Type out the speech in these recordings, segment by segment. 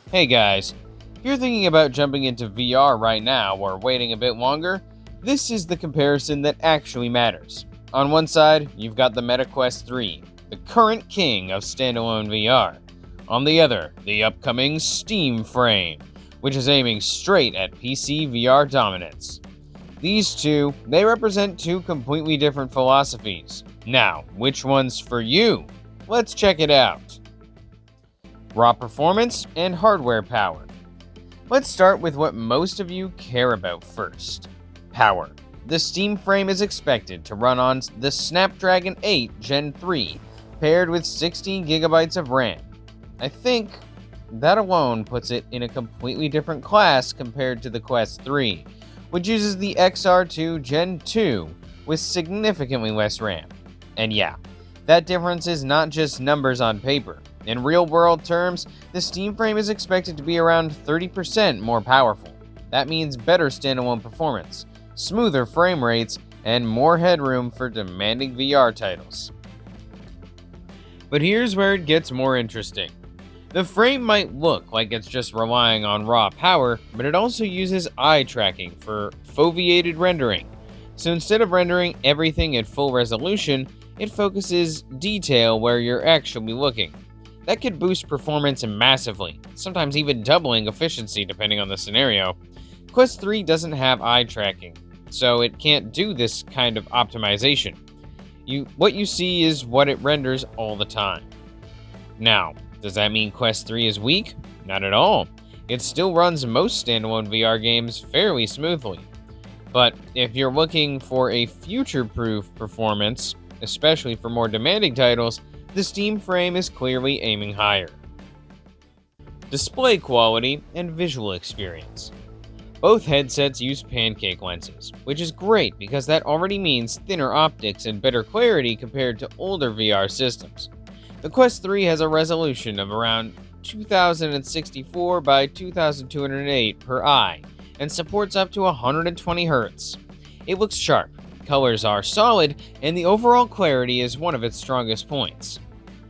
Hey guys, if you're thinking about jumping into VR right now or waiting a bit longer, this is the comparison that actually matters. On one side, you've got the Meta Quest 3, the current king of standalone VR. On the other, the upcoming Steam Frame, which is aiming straight at PC VR dominance. These two, they represent two completely different philosophies. Now, which one's for you? Let's check it out. Raw performance and hardware power. Let's start with what most of you care about first. Power. The Steam Frame is expected to run on the Snapdragon 8 Gen 3, paired with 16GB of RAM. I think that alone puts it in a completely different class compared to the Quest 3, which uses the XR2 Gen 2 with significantly less RAM. And yeah, that difference is not just numbers on paper. In real-world terms, the Steam Frame is expected to be around 30% more powerful. That means better standalone performance, smoother frame rates, and more headroom for demanding VR titles. But here's where it gets more interesting. The frame might look like it's just relying on raw power, but it also uses eye tracking for foveated rendering. So instead of rendering everything at full resolution, it focuses detail where you're actually looking. That could boost performance massively, sometimes even doubling efficiency depending on the scenario. Quest 3 doesn't have eye tracking, so it can't do this kind of optimization. What you see is what it renders all the time. Now, does that mean Quest 3 is weak? Not at all. It still runs most standalone VR games fairly smoothly. But if you're looking for a future-proof performance, especially for more demanding titles, the Steam Frame is clearly aiming higher. Display quality and visual experience. Both headsets use pancake lenses, which is great because that already means thinner optics and better clarity compared to older VR systems. The Quest 3 has a resolution of around 2064 by 2208 per eye and supports up to 120 Hz. It looks sharp, colors are solid, and the overall clarity is one of its strongest points.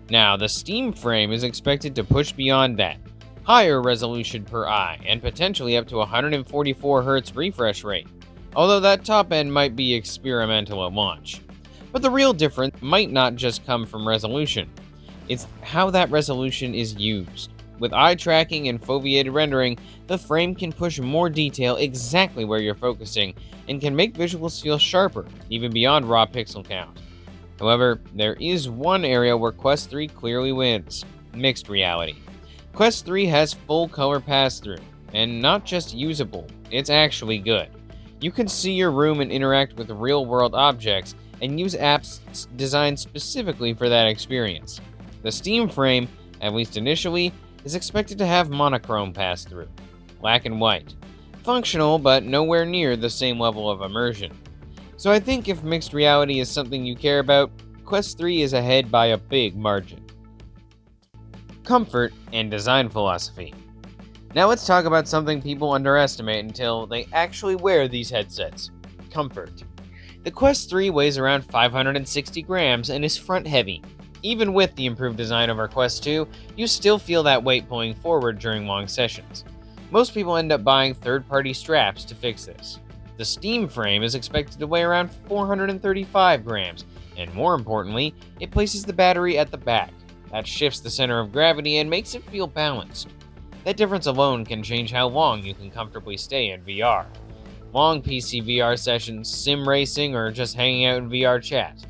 Now, the Steam Frame is expected to push beyond that, higher resolution per eye, and potentially up to 144 Hz refresh rate, although that top end might be experimental at launch. But the real difference might not just come from resolution, it's how that resolution is used. With eye tracking and foveated rendering, the frame can push more detail exactly where you're focusing and can make visuals feel sharper, even beyond raw pixel count. However, there is one area where Quest 3 clearly wins: mixed reality. Quest 3 has full color pass-through, and not just usable, it's actually good. You can see your room and interact with real-world objects, and use apps designed specifically for that experience. The Steam Frame, at least initially, is expected to have monochrome pass-through, black and white. Functional, but nowhere near the same level of immersion. So I think if mixed reality is something you care about, Quest 3 is ahead by a big margin. Comfort and design philosophy. Now let's talk about something people underestimate until they actually wear these headsets: comfort. The Quest 3 weighs around 560 grams and is front-heavy. Even with the improved design over Quest 2, you still feel that weight pulling forward during long sessions. Most people end up buying third-party straps to fix this. The Steam Frame is expected to weigh around 435 grams, and more importantly, it places the battery at the back. That shifts the center of gravity and makes it feel balanced. That difference alone can change how long you can comfortably stay in VR. Long PCVR sessions, sim racing, or just hanging out in VR chat.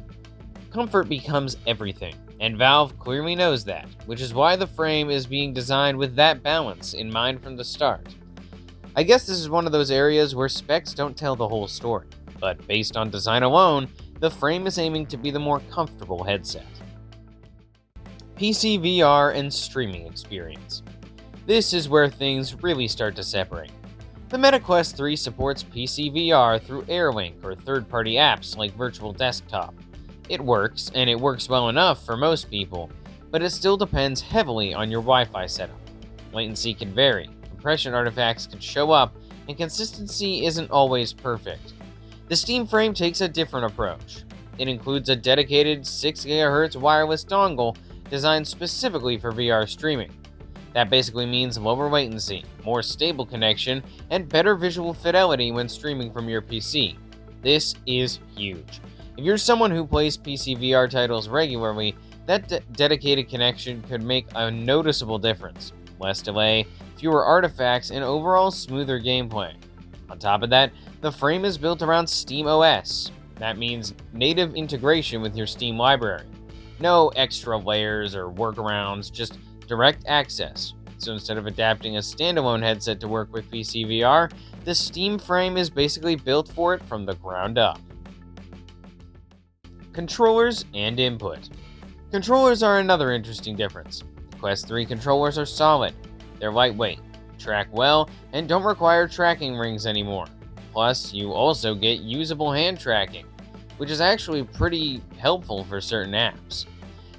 Comfort becomes everything, and Valve clearly knows that, which is why the frame is being designed with that balance in mind from the start. I guess this is one of those areas where specs don't tell the whole story, but based on design alone, the frame is aiming to be the more comfortable headset. PCVR and streaming experience. This is where things really start to separate. The Meta Quest 3 supports PCVR through AirLink or third-party apps like Virtual Desktop. It works, and it works well enough for most people, but it still depends heavily on your Wi-Fi setup. Latency can vary, compression artifacts can show up, and consistency isn't always perfect. The Steam Frame takes a different approach. It includes a dedicated 6 GHz wireless dongle designed specifically for VR streaming. That basically means lower latency, more stable connection, and better visual fidelity when streaming from your PC. This is huge. If you're someone who plays PCVR titles regularly, that dedicated connection could make a noticeable difference. Less delay, fewer artifacts, and overall smoother gameplay. On top of that, the frame is built around SteamOS. That means native integration with your Steam library. No extra layers or workarounds, just direct access. So instead of adapting a standalone headset to work with PCVR, the Steam frame is basically built for it from the ground up. Controllers and input. Controllers are another interesting difference. The Quest 3 controllers are solid. They're lightweight, track well, and don't require tracking rings anymore. Plus, you also get usable hand tracking, which is actually pretty helpful for certain apps.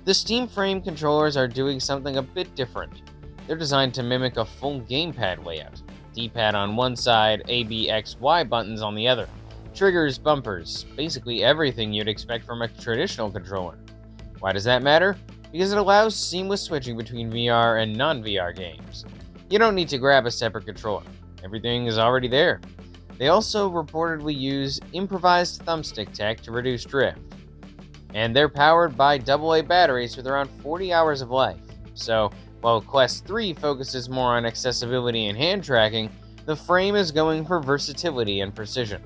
The Steam frame controllers are doing something a bit different. They're designed to mimic a full gamepad layout. D-pad on one side, A, B, X, Y buttons on the other. Triggers, bumpers, basically everything you'd expect from a traditional controller. Why does that matter? Because it allows seamless switching between VR and non-VR games. You don't need to grab a separate controller. Everything is already there. They also reportedly use improvised thumbstick tech to reduce drift. And they're powered by AA batteries with around 40 hours of life. So, while Quest 3 focuses more on accessibility and hand tracking, the frame is going for versatility and precision,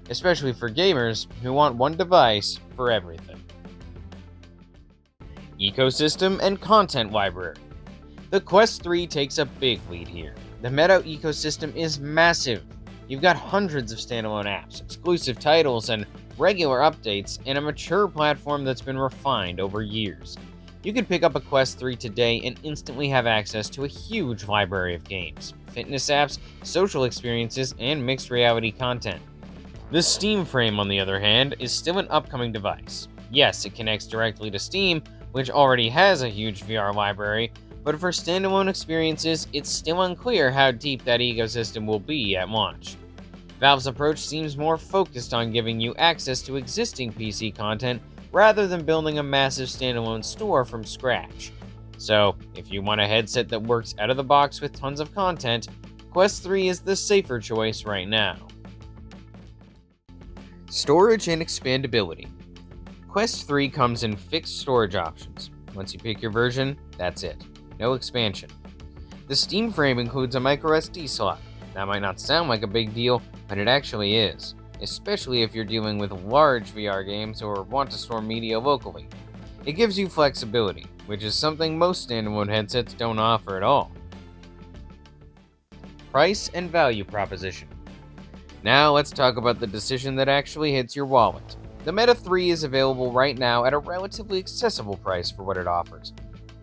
especially for gamers who want one device for everything. Ecosystem and content library. The Quest 3 takes a big lead here. The Meta ecosystem is massive. You've got hundreds of standalone apps, exclusive titles, and regular updates in a mature platform that's been refined over years. You could pick up a Quest 3 today and instantly have access to a huge library of games, fitness apps, social experiences, and mixed reality content. The Steam frame, on the other hand, is still an upcoming device. Yes, it connects directly to Steam, which already has a huge VR library, but for standalone experiences, it's still unclear how deep that ecosystem will be at launch. Valve's approach seems more focused on giving you access to existing PC content rather than building a massive standalone store from scratch. So, if you want a headset that works out of the box with tons of content, Quest 3 is the safer choice right now. Storage and expandability. Quest 3 comes in fixed storage options. Once you pick your version, that's it. No expansion. The Steam frame includes a microSD slot. That might not sound like a big deal, but it actually is, especially if you're dealing with large VR games or want to store media locally. It gives you flexibility, which is something most standalone headsets don't offer at all. Price and value proposition. Now let's talk about the decision that actually hits your wallet. The Meta 3 is available right now at a relatively accessible price for what it offers.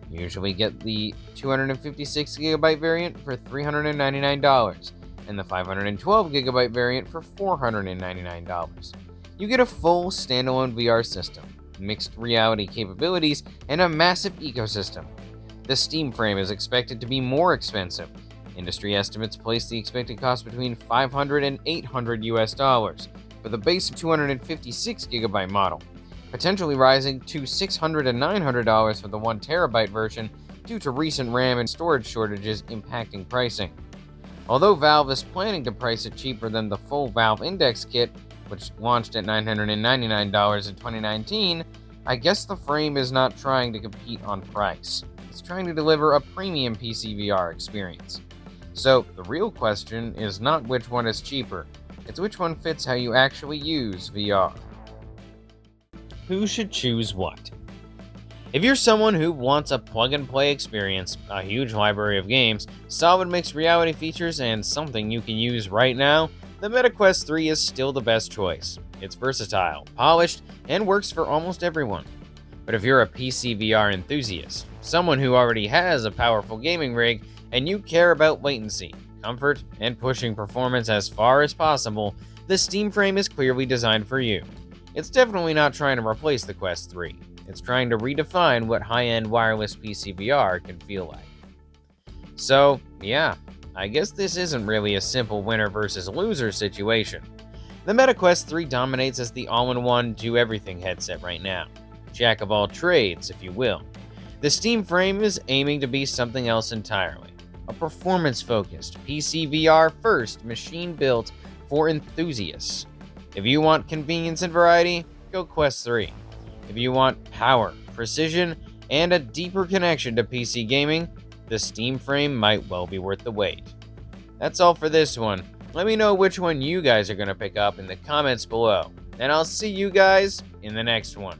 You usually get the 256GB variant for $399 and the 512GB variant for $499. You get a full standalone VR system, mixed reality capabilities, and a massive ecosystem. The Steam frame is expected to be more expensive. Industry estimates place the expected cost between $500 and $800 for the base 256GB model, potentially rising to $600 and $900 for the 1TB version due to recent RAM and storage shortages impacting pricing. Although Valve is planning to price it cheaper than the full Valve Index kit, which launched at $999 in 2019, I guess the frame is not trying to compete on price. It's trying to deliver a premium PCVR experience. So, the real question is not which one is cheaper, it's which one fits how you actually use VR. Who should choose what? If you're someone who wants a plug-and-play experience, a huge library of games, solid mixed reality features, and something you can use right now, the Meta Quest 3 is still the best choice. It's versatile, polished, and works for almost everyone. But if you're a PC VR enthusiast, someone who already has a powerful gaming rig, and you care about latency, comfort, and pushing performance as far as possible, the Steam frame is clearly designed for you. It's definitely not trying to replace the Quest 3. It's trying to redefine what high-end wireless PC VR can feel like. So, yeah, I guess this isn't really a simple winner versus loser situation. The Meta Quest 3 dominates as the all-in-one, do-everything headset right now. Jack of all trades, if you will. The Steam frame is aiming to be something else entirely. a performance-focused, PCVR-first machine built for enthusiasts. If you want convenience and variety, go Quest 3. If you want power, precision, and a deeper connection to PC gaming, the Steam Frame might well be worth the wait. That's all for this one. Let me know which one you guys are going to pick up in the comments below, and I'll see you guys in the next one.